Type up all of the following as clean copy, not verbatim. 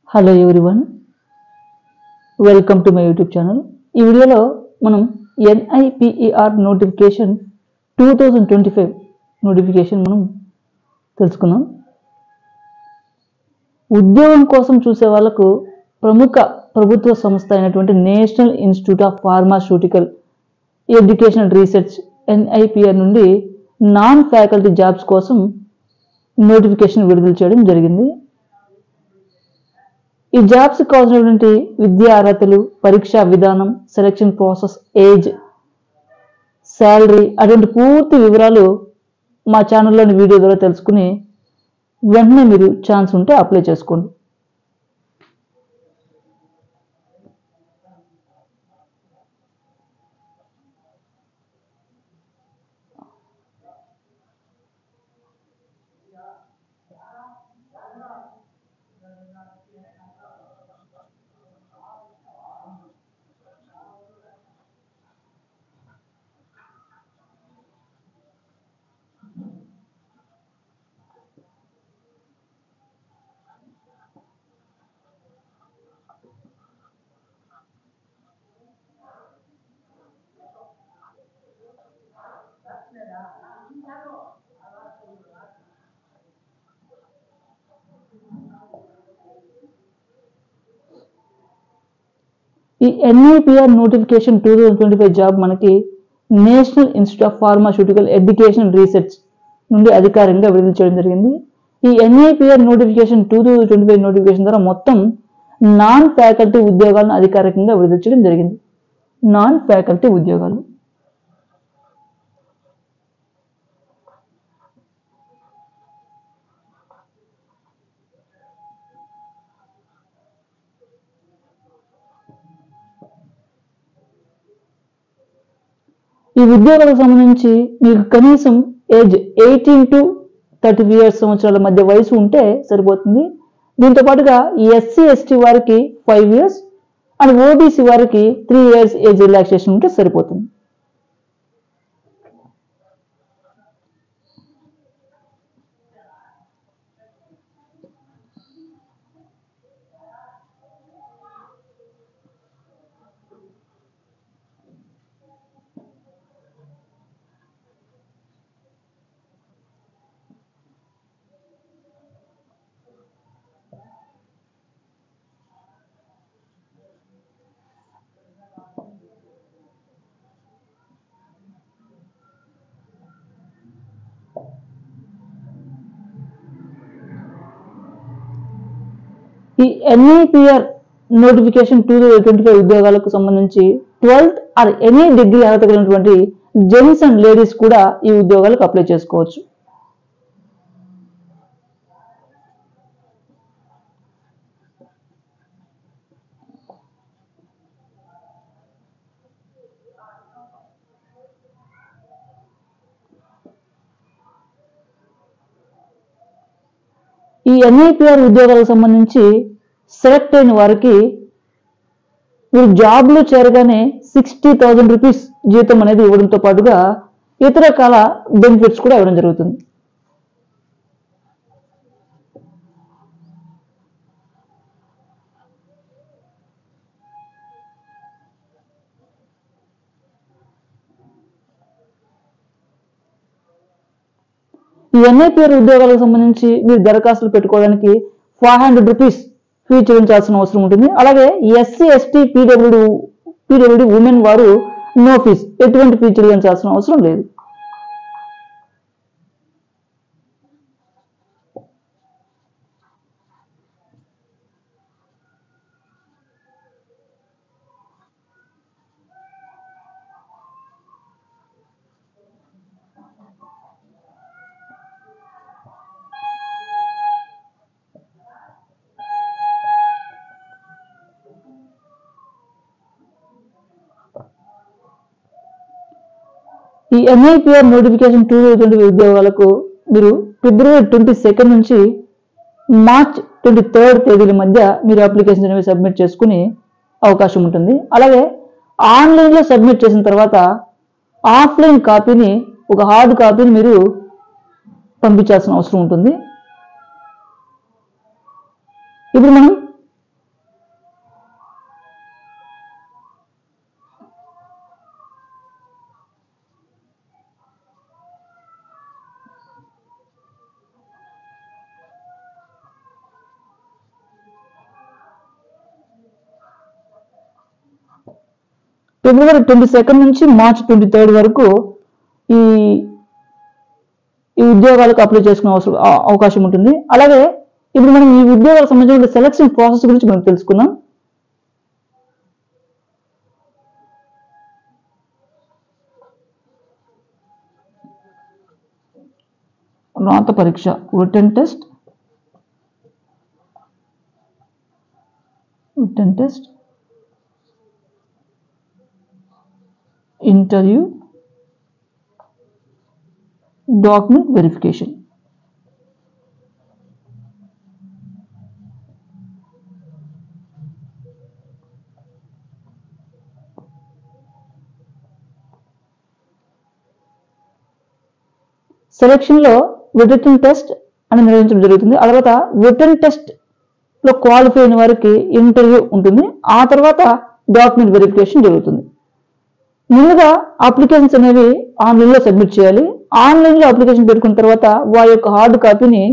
Hello everyone, welcome to my YouTube channel. ఈ వీడియోలో మనం NIPER నోటిఫికేషన్ 2025 నోటిఫికేషన్ మనం తెలుసుకుందాం. ఉద్యోగం కోసం చూసే వాళ్ళకు ప్రముఖ ప్రభుత్వ సంస్థ అయినటువంటి national institute of pharmaceutical education and research NIPR నుండి నాన్ ఫ్యాకల్టీ జాబ్స్ కోసం నోటిఫికేషన్ విడుదల చేయడం జరిగింది. ఈ జాబ్స్ కావాల్సినటువంటి విద్యా అర్హతలు, పరీక్షా విధానం, సెలక్షన్ ప్రాసెస్, ఏజ్, శాలరీ అటువంటి పూర్తి వివరాలు మా ఛానల్లోని వీడియో ద్వారా తెలుసుకుని వెంటనే మీరు ఛాన్స్ ఉంటే అప్లై చేసుకోండి. ఈ NIPR నోటిఫికేషన్ 2025 జాబ్ మనకి national institute of pharmaceutical education and research నుండి అధికారికంగా విడుదల చేయడం జరిగింది. ఈ NIPR నోటిఫికేషన్ 2025 నోటిఫికేషన్ ద్వారా మొత్తం నాన్ ఫ్యాకల్టీ ఉద్యోగాలను అధికారికంగా విడుదల చేయడం జరిగింది. నాన్ ఫ్యాకల్టీ ఉద్యోగాలు ఈ ఉద్యోగాలకు సంబంధించి మీకు కనీసం ఏజ్ 18 to 30 years సంవత్సరాల మధ్య వయసు ఉంటే సరిపోతుంది. దీంతో పాటుగా SC ST వారికి 5 years అండ్ OBC వారికి 3 years ఏజ్ రిలాక్సేషన్ ఉంటే సరిపోతుంది. ఈ NIPR నోటిఫికేషన్ 2025 ఉద్యోగాలకు సంబంధించి 12th ఆర్ ఎనీ డిగ్రీ అర్హత కలిగినటువంటి జెంట్స్ అండ్ లేడీస్ కూడా ఈ ఉద్యోగాలకు అప్లై చేసుకోవచ్చు. ఈ NIPR ఉద్యోగాలకు సంబంధించి సెలెక్ట్ అయిన వారికి మీరు జాబ్లో చేరగానే 60,000 రూపీస్ జీతం అనేది ఇవ్వడంతో పాటుగా ఇతర రకాల బెనిఫిట్స్ కూడా ఇవ్వడం జరుగుతుంది. ఈ NIPR ఉద్యోగాలకు సంబంధించి మీరు దరఖాస్తులు పెట్టుకోవడానికి 500 రూపీస్ ఫీ చెల్లించాల్సిన అవసరం ఉంటుంది. అలాగే SC ST PWD ఉమెన్ వారు నో ఫీజ్, ఎటువంటి ఫీ చెల్లించాల్సిన అవసరం లేదు. ఈ NIPR నోటిఫికేషన్ 2025 ఉద్యోగాలకు మీరు February 22 నుంచి March 23 తేదీల మధ్య మీరు అప్లికేషన్ అనేవి సబ్మిట్ చేసుకుని అవకాశం ఉంటుంది. అలాగే ఆన్లైన్లో సబ్మిట్ చేసిన తర్వాత ఆఫ్లైన్ కాపీని, ఒక హార్డ్ కాపీని మీరు పంపించాల్సిన అవసరం ఉంటుంది. ఇప్పుడు మనం ఫిబ్రవరి 22 నుంచి మార్చ్ 23 వరకు ఈ ఉద్యోగాలకు అప్లై చేసుకునే అవకాశం ఉంటుంది. అలాగే ఇప్పుడు మనం ఈ ఉద్యోగాలకు సంబంధించిన సెలక్షన్ ప్రాసెస్ గురించి మనం తెలుసుకుందాం. రాత పరీక్ష, written test, interview, document verification. Selection లో రిటన్ టెస్ట్ అని నిర్వహించడం జరుగుతుంది. ఆ తర్వాత రిటన్ టెస్ట్ లో క్వాలిఫై అయిన వారికి ఇంటర్వ్యూ ఉంటుంది. ఆ తర్వాత డాక్యుమెంట్ వెరిఫికేషన్ జరుగుతుంది. ముందుగా అప్లికేషన్స్ అనేవి ఆన్లైన్లో సబ్మిట్ చేయాలి. ఆన్లైన్లో అప్లికేషన్ పెట్టుకున్న తర్వాత వారి యొక్క హార్డ్ కాపీని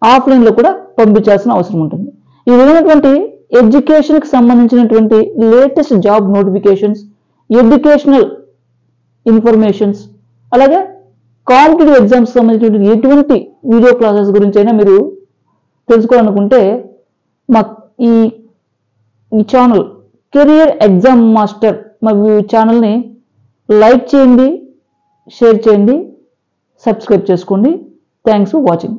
ఆఫ్లైన్లో కూడా పంపించాల్సిన అవసరం ఉంటుంది. ఈ విధమైనటువంటి ఎడ్యుకేషన్కి సంబంధించినటువంటి latest job notifications, educational informations, అలాగే కాంపిటేటివ్ ఎగ్జామ్స్ సంబంధించినటువంటి ఎటువంటి వీడియో క్లాసెస్ గురించి అయినా మీరు తెలుసుకోవాలనుకుంటే మా ఈ ఛానల్ కెరియర్ ఎగ్జామ్ మాస్టర్ మా ఛానల్ని లైక్ చేయండి, షేర్ చేయండి, సబ్స్క్రైబ్ చేసుకోండి. Thanks for watching.